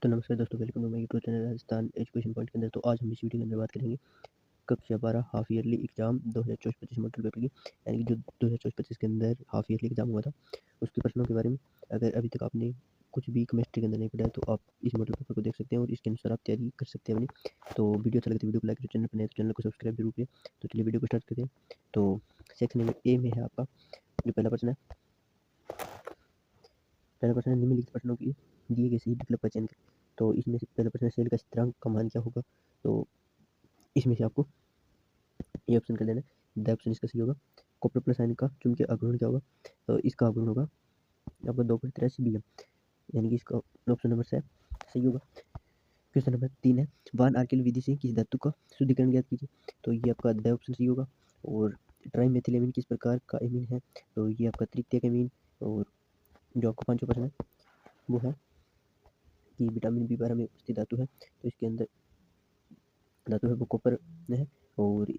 तो नमस्कार दोस्तों, welcome to my YouTube channel Rajasthan education point के अंदर। तो आज हम इस वीडियो के अंदर बात करेंगे कक्षा 12 half yearly exam 2024-25 model paper की, यानी कि जो 2024-25 के अंदर हाफ ईयरली एग्जाम हुआ था उसके प्रश्नों के बारे में। अगर अभी तक आपने कुछ भी केमिस्ट्री के अंदर नहीं पढ़ा है तो आप इस मॉडल पेपर को देख सकते हैं और इसके अनुसार आप तैयारी कर सकते हैं अपनी। तो वीडियो अच्छा लगे तो वीडियो को लाइक करें, चैनल पर नए तो चैनल को सब्सक्राइब जरूर करें। तो चलिए वीडियो को स्टार्ट करते हैं। तो सेक्शन ए में है आपका जो पहला प्रश्न है। पहला प्रश्न है, निम्नलिखित प्रश्नों की दिए गए सही विकल्प का चयन करें। तो इसमें से पहला प्रश्न है, सेल का स्थिरांक का मान क्या होगा। तो इसमें से आपको ये ऑप्शन कर देना है, द ऑप्शन इसका सही होगा। कॉपर प्लस आयन का चुंबकीय आघूर्ण क्या होगा। तो इसका आघूर्ण होगा आपका 2 × 10 Bm, यानी कि इसका ऑप्शन नंबर से सही होगा। क्वेश्चन नंबर 3 है, वान आर्किल विधि से किस धातु का शुद्धिकरण ज्ञात कीजिए। तो ये आपका द ऑप्शन सही होगा। और ट्राइमेथिलेमिन किस प्रकार का एमीन है। तो ये आपका तृतीयक एमीन। और जो आपका पांचवा प्रश्न है वो है कि विटामिन बी12 में उपस्थित धातु है। तो इसके अंदर धातु है वो कॉपर है। और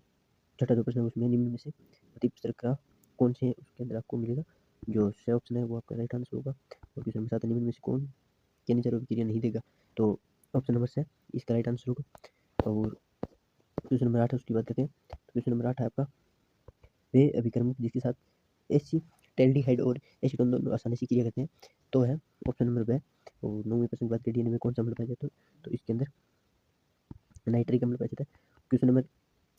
छठा जो प्रश्न है उसमें निम्न में से अतिरिक्त शर्करा कौन से है, उसके अंदर आपको मिलेगा जो स ऑप्शन है वो आपका राइट आंसर होगा। और क्वेश्चन नंबर 7 निम्न में से कौन कैनिचर अभिक्रिया नहीं देगा। तो ऑप्शन नंबर से इसका राइट आंसर होगा। और क्वेश्चन नंबर 8 है उसकी बात करते हैं। तो क्वेश्चन नंबर 8 है आपका, वे अभिक्रमक जिसके साथ एसिटाल्डिहाइड और एसीटोन दोनों आसानी से क्रिया करते हैं तो है ऑप्शन नंबर ब। और 9वें प्रश्न की बात करें, डीएनए में कौन सा अम्ल पाया जाता है। तो इसके अंदर नाइट्रिक अम्ल पाया जाता है। क्वेश्चन नंबर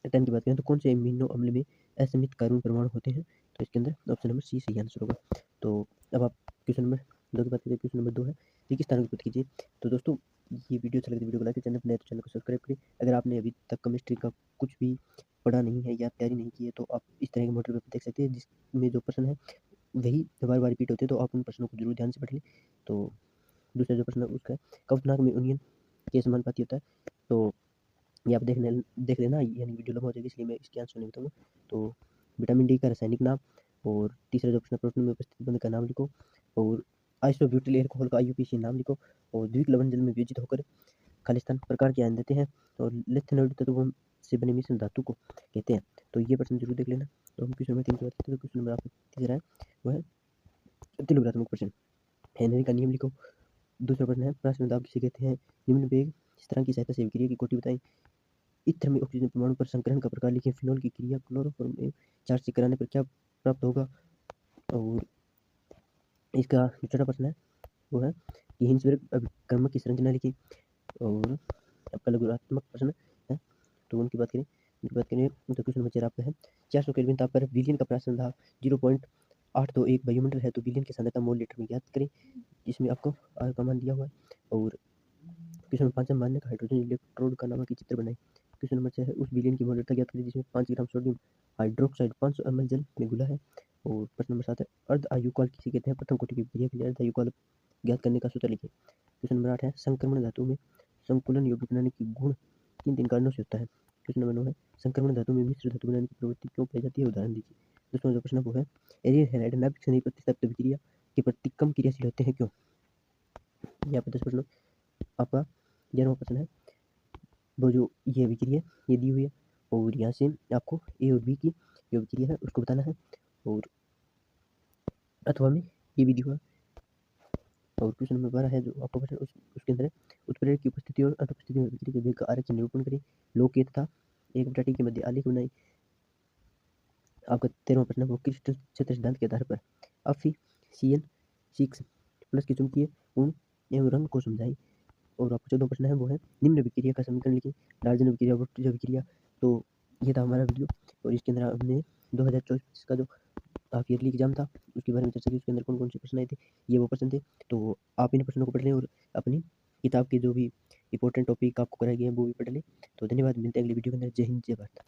10 की बात करें तो कौन से एमिनो अम्ल में असमित कार्बन परमाणु होते हैं। तो इसके अंदर ऑप्शन नंबर सी सही आंसर होगा। तो अब आप क्वेश्चन नंबर 2 की बात करें। क्वेश्चन नंबर 2 है, रेगिस्तान की कीजिए। तो दोस्तों ये वीडियो अच्छा लगे तो वीडियो को लाइक, चैनल पर नए तो चैनल को सब्सक्राइब करें। अगर आपने अभी तक केमिस्ट्री का कुछ भी पढ़ा नहीं है या तैयारी नहीं की है तो आप इस तरह के मॉडल पेपर देख सकते हैं जिसमें जो प्रश्न है वही बार बार रिपीट होते हैं। तो आप उन प्रश्नों को जरूर ध्यान से पढ़ लें। तो दूसरा जो प्रश्न है उसका है, कवकनाग में अनियन के समानुपाती होता है। तो ये आप देख लेना, यानी वीडियो लंबा हो जाएगी इसलिए मैं इसके आंसर नहीं बताऊंगा। तो विटामिन डी का रासायनिक नाम। और तीसरा जो प्रश्न, प्रोटीन में उपस्थित बंध का नाम लिखो। और आइसोब्यूटिल एल्कोहल का आईयूपीएसी नाम लिखो। और द्विक लवण जल में वियोजित होकर खालिस्तान प्रकार के आयन देते हैं। और लिथियम तत्वों से बने मिश्रण धातु को कहते हैं। तो ये प्रश्न जरूर देख लेना। तो हम क्वेश्चन नंबर 3 की बात करते हैं। तो क्वेश्चन नंबर आपका तीसरा है वह है त्रिलोकात्मक प्रश्न। हेनरी का नियम लिखो। दूसरा प्रश्न है, प्राशन दाब किसे कहते हैं। निम्न वेग इस तरह की सहायता से अभिक्रिया की कोटि बताएं। इत्र में ऑक्सीजन परमाणु पर संकरण का प्रकार लिखें। फिनोल की क्रिया क्लोरोफॉर्म में चार्ज से कराने पर क्या प्राप्त होगा। और इसका जो छठा प्रश्न है वो है कि हिंसबर्ग अभिकर्मक की संरचना लिखी। और आपका लघुरात्मक प्रश्न है तो उनकी बात करें तो क्वेश्चन नंबर 4 आपका है, 400 केल्विन ताप पर विलियन का प्राशन दाब 0.821 वायुमंडल है तो विलियन की सांद्रता मोल लीटर में ज्ञात करें। इसमें आपको आर का मान दिया हुआ है। और क्वेश्चन नंबर 5 है, मान्य का हाइड्रोजन इलेक्ट्रोड का नामक चित्र बनाएं। क्वेश्चन नंबर 6 है, उस विलयन की मोलरता ज्ञात करें जिसमें 5 ग्राम सोडियम हाइड्रोक्साइड 500 ml जल में घुला है। और प्रश्न नंबर 7 है, अर्ध आयुकाल किसे कहते हैं। प्रथम कोटि की क्रिया के लिए अर्ध आयुकाल ज्ञात करने का सूत्र लिखिए। क्वेश्चन नंबर 8 है, संक्रमण धातु में संकुलन योग्य बनाने की गुण किन तीन कारणों से होता है। क्वेश्चन नंबर 9 है, संक्रमण धातु में मिश्र धातु बनाने की प्रवृत्ति क्यों पाई जाती है, उदाहरण दीजिए। दोस्तों जो प्रश्न वो है, एरियल हैलाइड नाभिक से नहीं प्रतिस्थापित अभिक्रिया के प्रति कम क्रियाशील होते हैं क्यों। यहाँ पे 10 प्रश्न। आपका 11वां प्रश्न है, वो जो ये अभिक्रिया ये दी हुई है और यहाँ से आपको ए और बी की जो अभिक्रिया है उसको बताना है। और अथवा में ये भी दिया हुआ है। और क्वेश्चन नंबर 12 है जो आपका प्रश्न उसके अंदर है, उत्प्रेरक की उपस्थिति और अनुपस्थिति में अभिक्रिया के वेग का आरेख निरूपण करें। लोग के तथा 1/T के मध्य आलेख बनाएं। आपका 13वां प्रश्न है, वो क्रिस्टल क्षेत्र सिद्धांत के आधार पर FeCl6 के चुंबकीय गुण एवं रंग को समझाएं। और आपका 14वां प्रश्न है वो है, निम्न अभिक्रिया का समीकरण लिखें। डार्जन अभिक्रिया, वुडबridge अभिक्रिया। तो ये था हमारा वीडियो। और इसके अंदर हमने 2024 का जो हाफ ईयरली एग्जाम था उसके बारे में चर्चा की। उसके अंदर कौन कौन से प्रश्न आए थे, ये वो प्रश्न थे। तो आप इन प्रश्नों को पढ़ लें और अपनी किताब के जो भी इंपॉर्टेंट टॉपिक आपको कराए गए हैं वो भी पढ़ लें। तो धन्यवाद, मिलते हैं अगली वीडियो के अंदर। जय हिंद, जय भारत।